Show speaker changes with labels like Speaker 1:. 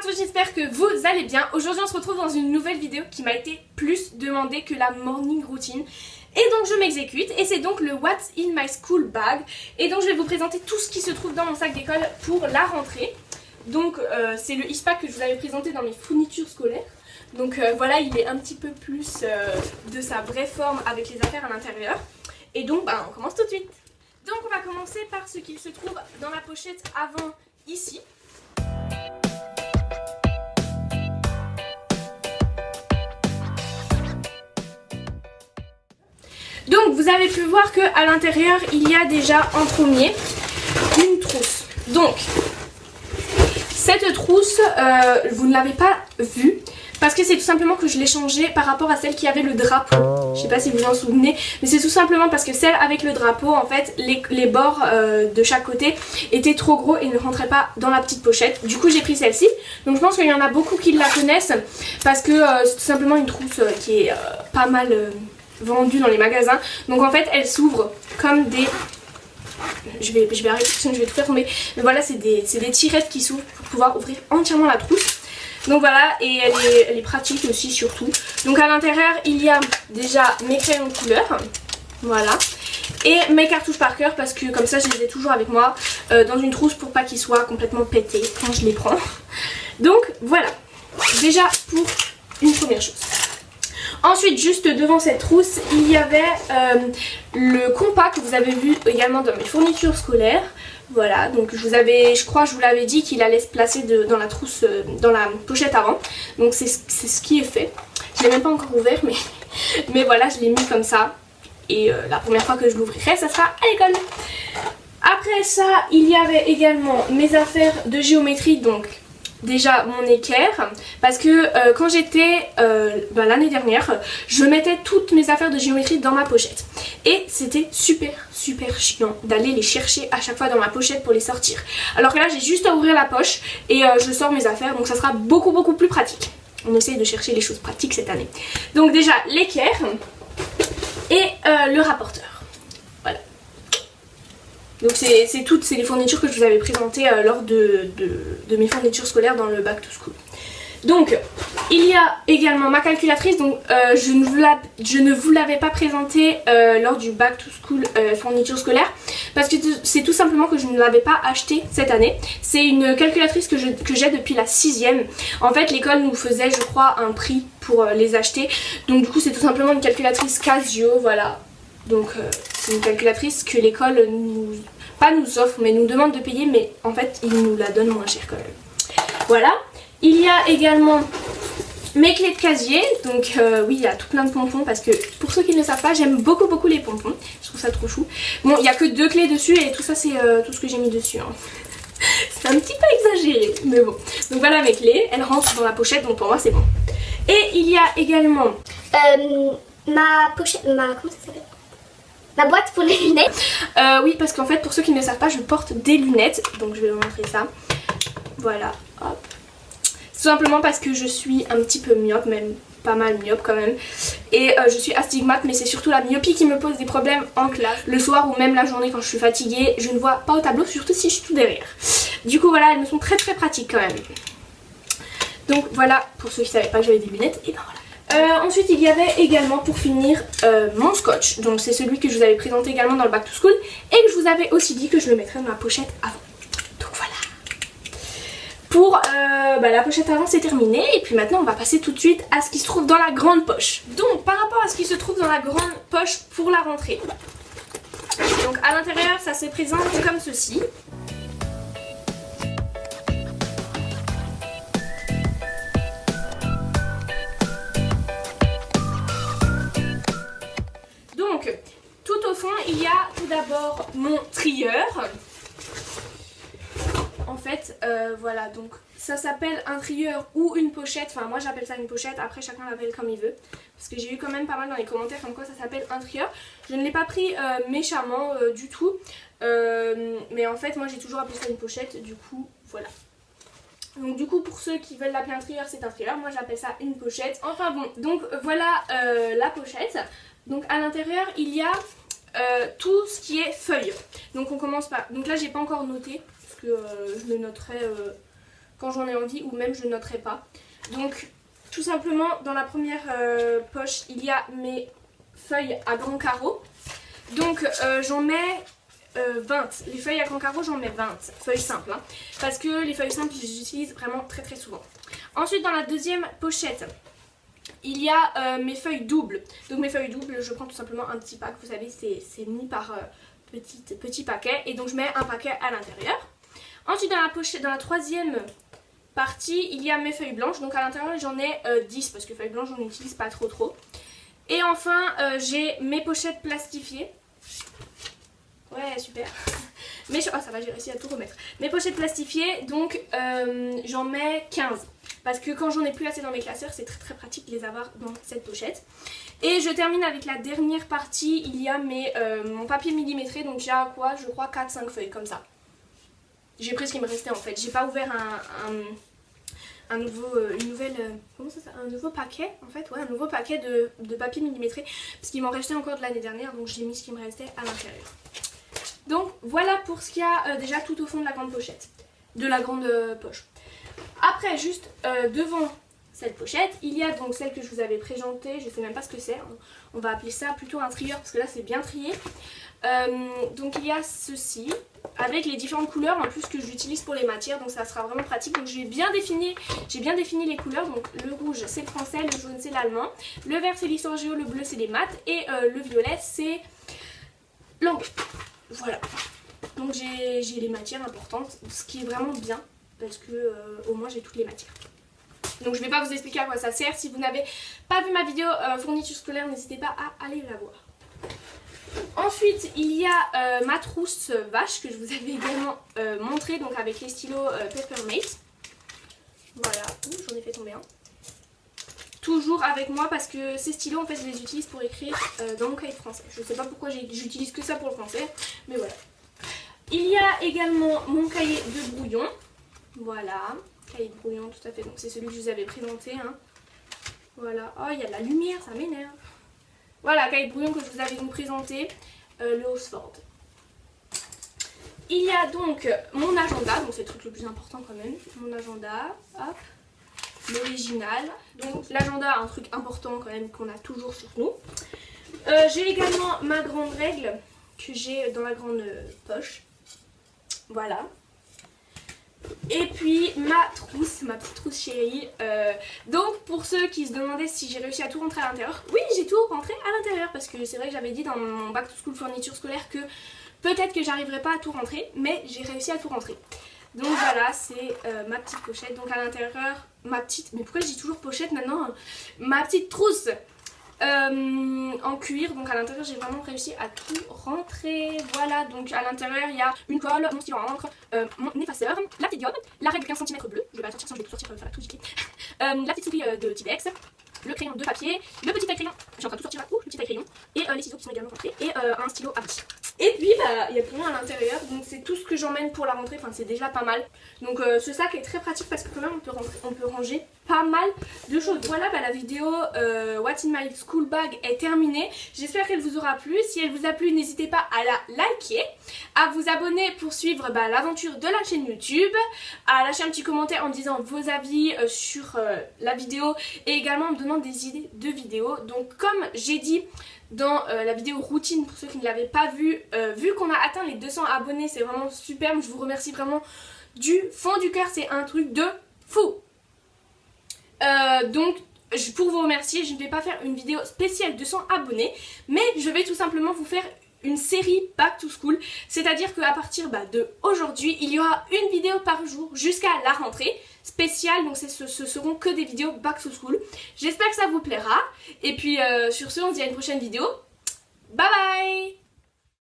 Speaker 1: tous, j'espère que vous allez bien. Aujourd'hui on se retrouve dans une nouvelle vidéo qui m'a été plus demandée que la morning routine. Et donc je m'exécute et c'est donc le What's in my school bag. Et donc je vais vous présenter tout ce qui se trouve dans mon sac d'école pour la rentrée. Donc c'est le ISPAC que je vous avais présenté dans mes fournitures scolaires. Donc voilà, il est un petit peu plus de sa vraie forme avec les affaires à l'intérieur. Et donc on commence tout de suite. Donc on va commencer par ce qu'il se trouve dans la pochette avant ici. Donc vous avez pu voir qu'à l'intérieur il y a déjà en premier une trousse. Donc cette trousse vous ne l'avez pas vue parce que c'est tout simplement que je l'ai changée par rapport à celle qui avait le drapeau. Je sais pas si vous vous en souvenez, mais c'est tout simplement parce que celle avec le drapeau, en fait les bords de chaque côté étaient trop gros et ne rentraient pas dans la petite pochette. Du coup j'ai pris celle-ci. Donc je pense qu'il y en a beaucoup qui la connaissent parce que c'est tout simplement une trousse qui est pas mal vendue dans les magasins. Donc en fait elle s'ouvre comme des... Je vais arrêter sinon je vais tout faire tomber. Mais voilà, c'est des tirettes qui s'ouvrent pour pouvoir ouvrir entièrement la trousse. Donc voilà, et elle est pratique aussi surtout. Donc à l'intérieur il y a déjà mes crayons de couleur, voilà, et mes cartouches par cœur parce que comme ça je les ai toujours avec moi dans une trousse pour pas qu'ils soient complètement pétés quand je les prends. Donc voilà, déjà pour une première chose. Ensuite, juste devant cette trousse, il y avait le compas que vous avez vu également dans mes fournitures scolaires. Voilà, donc je crois que je vous l'avais dit qu'il allait se placer dans la trousse, dans la pochette avant. Donc c'est ce qui est fait. Je l'ai même pas encore ouvert, mais voilà, je l'ai mis comme ça. Et la première fois que je l'ouvrirai, ça sera à l'école. Après ça, il y avait également mes affaires de géométrie, donc déjà mon équerre, parce que quand j'étais l'année dernière, je mettais toutes mes affaires de géométrie dans ma pochette et c'était super chiant d'aller les chercher à chaque fois dans ma pochette pour les sortir, alors que là j'ai juste à ouvrir la poche et je sors mes affaires, donc ça sera beaucoup plus pratique. On essaye de chercher les choses pratiques cette année. Donc déjà l'équerre et le rapporteur. Donc c'est les fournitures que je vous avais présentées lors de mes fournitures scolaires dans le back to school. Donc il y a également ma calculatrice, donc je ne vous l'avais pas présentée lors du back to school fourniture scolaire parce que c'est tout simplement que je ne l'avais pas achetée cette année. C'est une calculatrice que j'ai depuis la 6e. En fait l'école nous faisait je crois un prix pour les acheter, donc du coup c'est tout simplement une calculatrice Casio, voilà. Donc c'est une calculatrice que l'école nous offre mais nous demande de payer, mais en fait ils nous la donnent moins cher quand même. Voilà, il y a également mes clés de casier, donc oui il y a tout plein de pompons parce que pour ceux qui ne savent pas j'aime beaucoup les pompons, je trouve ça trop chou. Bon il n'y a que 2 clés dessus et tout ça c'est tout ce que j'ai mis dessus hein. C'est un petit peu exagéré mais bon. Donc voilà mes clés, elles rentrent dans la pochette donc pour moi c'est bon. Et il y a également
Speaker 2: ma pochette, comment ça s'appelle ? La boîte pour les lunettes.
Speaker 1: Oui parce qu'en fait pour ceux qui ne le savent pas je porte des lunettes, donc je vais vous montrer ça. Voilà, hop. Tout simplement parce que je suis un petit peu myope, même pas mal myope quand même. Et je suis astigmate, mais c'est surtout la myopie qui me pose des problèmes en classe. Le soir ou même la journée quand je suis fatiguée, je ne vois pas au tableau, surtout si je suis tout derrière. Du coup voilà, elles me sont très pratiques quand même. Donc voilà, pour ceux qui ne savaient pas que j'avais des lunettes, et ben voilà. Ensuite il y avait également pour finir mon scotch, donc c'est celui que je vous avais présenté également dans le back to school et que je vous avais aussi dit que je le mettrais dans la pochette avant. Donc voilà. Pour la pochette avant c'est terminé et puis maintenant on va passer tout de suite à ce qui se trouve dans la grande poche. Donc par rapport à ce qui se trouve dans la grande poche pour la rentrée. Donc à l'intérieur ça se présente comme ceci. Donc, tout au fond, il y a tout d'abord mon trieur. En fait, voilà, donc ça s'appelle un trieur ou une pochette. Enfin, moi j'appelle ça une pochette, après chacun l'appelle comme il veut. Parce que j'ai eu quand même pas mal dans les commentaires comme quoi ça s'appelle un trieur. Je ne l'ai pas pris méchamment du tout. Mais en fait, moi j'ai toujours appelé ça une pochette, du coup, voilà. Donc du coup pour ceux qui veulent l'appeler un trieur c'est un trieur, moi j'appelle ça une pochette. Enfin bon, donc voilà la pochette. Donc à l'intérieur il y a tout ce qui est feuilles. Donc on commence par... Donc là j'ai pas encore noté parce que je le noterai quand j'en ai envie ou même je noterai pas. Donc tout simplement dans la première poche il y a mes feuilles à grands carreaux. Donc j'en mets 20. Les feuilles à grands carreaux j'en mets 20. Feuilles simples hein, parce que les feuilles simples je les utilise vraiment très souvent. Ensuite dans la deuxième pochette il y a mes feuilles doubles. Donc mes feuilles doubles je prends tout simplement un petit pack. Vous savez c'est mis par petit paquet. Et donc je mets un paquet à l'intérieur. Ensuite dans la troisième partie il y a mes feuilles blanches. Donc à l'intérieur j'en ai 10 parce que feuilles blanches j'en utilise pas trop. Et enfin j'ai mes pochettes plastifiées. Ouais super. Oh ça va, j'ai réussi à tout remettre. Mes pochettes plastifiées donc j'en mets 15. Parce que quand j'en ai plus assez dans mes classeurs, c'est très pratique de les avoir dans cette pochette. Et je termine avec la dernière partie, il y a mon papier millimétré, donc j'ai à quoi, je crois 4-5 feuilles comme ça. J'ai pris ce qui me restait en fait, j'ai pas ouvert un nouveau paquet en fait, ouais, un nouveau paquet de papier millimétré, parce qu'il m'en restait encore de l'année dernière, donc j'ai mis ce qui me restait à l'intérieur. Donc voilà pour ce qu'il y a déjà tout au fond de la grande pochette, de la grande poche. Après juste devant cette pochette il y a donc celle que je vous avais présentée, je sais même pas ce que c'est, on va appeler ça plutôt un trieur parce que là c'est bien trié. Donc il y a ceci avec les différentes couleurs en plus que j'utilise pour les matières, donc ça sera vraiment pratique. Donc j'ai bien défini les couleurs, donc le rouge c'est le français, le jaune c'est l'allemand, le vert c'est l'histoire géo, le bleu c'est les maths et le violet c'est l'anglais. Voilà, donc j'ai les matières importantes, ce qui est vraiment bien parce que au moins j'ai toutes les matières. Donc je ne vais pas vous expliquer à quoi ça sert. Si vous n'avez pas vu ma vidéo fourniture scolaire, n'hésitez pas à aller la voir. Ensuite il y a ma trousse vache que je vous avais également montré, donc avec les stylos Peppermate. Voilà, j'en ai fait tomber un. Toujours avec moi parce que ces stylos en fait je les utilise pour écrire dans mon cahier de français. Je ne sais pas pourquoi j'utilise que ça pour le français, mais voilà. Il y a également mon cahier de brouillon. Voilà, cahier de brouillon tout à fait, donc c'est celui que je vous avais présenté hein. Voilà, oh il y a de la lumière, ça m'énerve. Voilà, cahier de brouillon que je vous avais donc présenté, le Oxford. Il y a donc mon agenda, donc c'est le truc le plus important quand même. Mon agenda, hop, l'original. Donc l'agenda, un truc important quand même qu'on a toujours sur nous. J'ai également ma grande règle que j'ai dans la grande poche. Voilà. Et puis ma petite trousse chérie. Donc pour ceux qui se demandaient si j'ai réussi à tout rentrer à l'intérieur, oui j'ai tout rentré à l'intérieur parce que c'est vrai que j'avais dit dans mon back to school fourniture scolaire que peut-être que j'arriverais pas à tout rentrer, mais j'ai réussi à tout rentrer. Donc voilà, c'est ma petite pochette. Donc à l'intérieur, mais pourquoi je dis toujours pochette maintenant? Ma petite trousse en cuir. Donc à l'intérieur j'ai vraiment réussi à tout rentrer. Voilà, donc à l'intérieur il y a une colle, mon stylo à encre, mon effaceur, la petite gomme, la règle 15 cm bleue, je vais la sortir sinon je vais tout sortir, faire la tout gicler. La petite souris de Tipex, le crayon de papier, le petit taille crayon, j'ai en train de tout sortir là, le petit taille crayon, et les ciseaux qui sont également rentrés, et un stylo à bout. Et puis bah il y a plus rien à l'intérieur, donc c'est tout ce que j'emmène pour la rentrée, enfin c'est déjà pas mal. Donc ce sac est très pratique parce que quand même on peut ranger pas mal de choses. Voilà, bah, la vidéo What's in my school bag est terminée. J'espère qu'elle vous aura plu. Si elle vous a plu, n'hésitez pas à la liker, à vous abonner pour suivre l'aventure de la chaîne YouTube, à lâcher un petit commentaire en me disant vos avis sur la vidéo et également en me donnant des idées de vidéos. Donc comme j'ai dit dans la vidéo routine, pour ceux qui ne l'avaient pas vu, vu qu'on a atteint les 200 abonnés, c'est vraiment superbe. Je vous remercie vraiment du fond du cœur, c'est un truc de fou. Donc pour vous remercier, je ne vais pas faire une vidéo spéciale 200 abonnés, mais je vais tout simplement vous faire une série back to school, c'est-à-dire qu'à partir de aujourd'hui, il y aura une vidéo par jour jusqu'à la rentrée spéciale, donc ce seront que des vidéos back to school. J'espère que ça vous plaira, et puis sur ce, on se dit à une prochaine vidéo. Bye bye.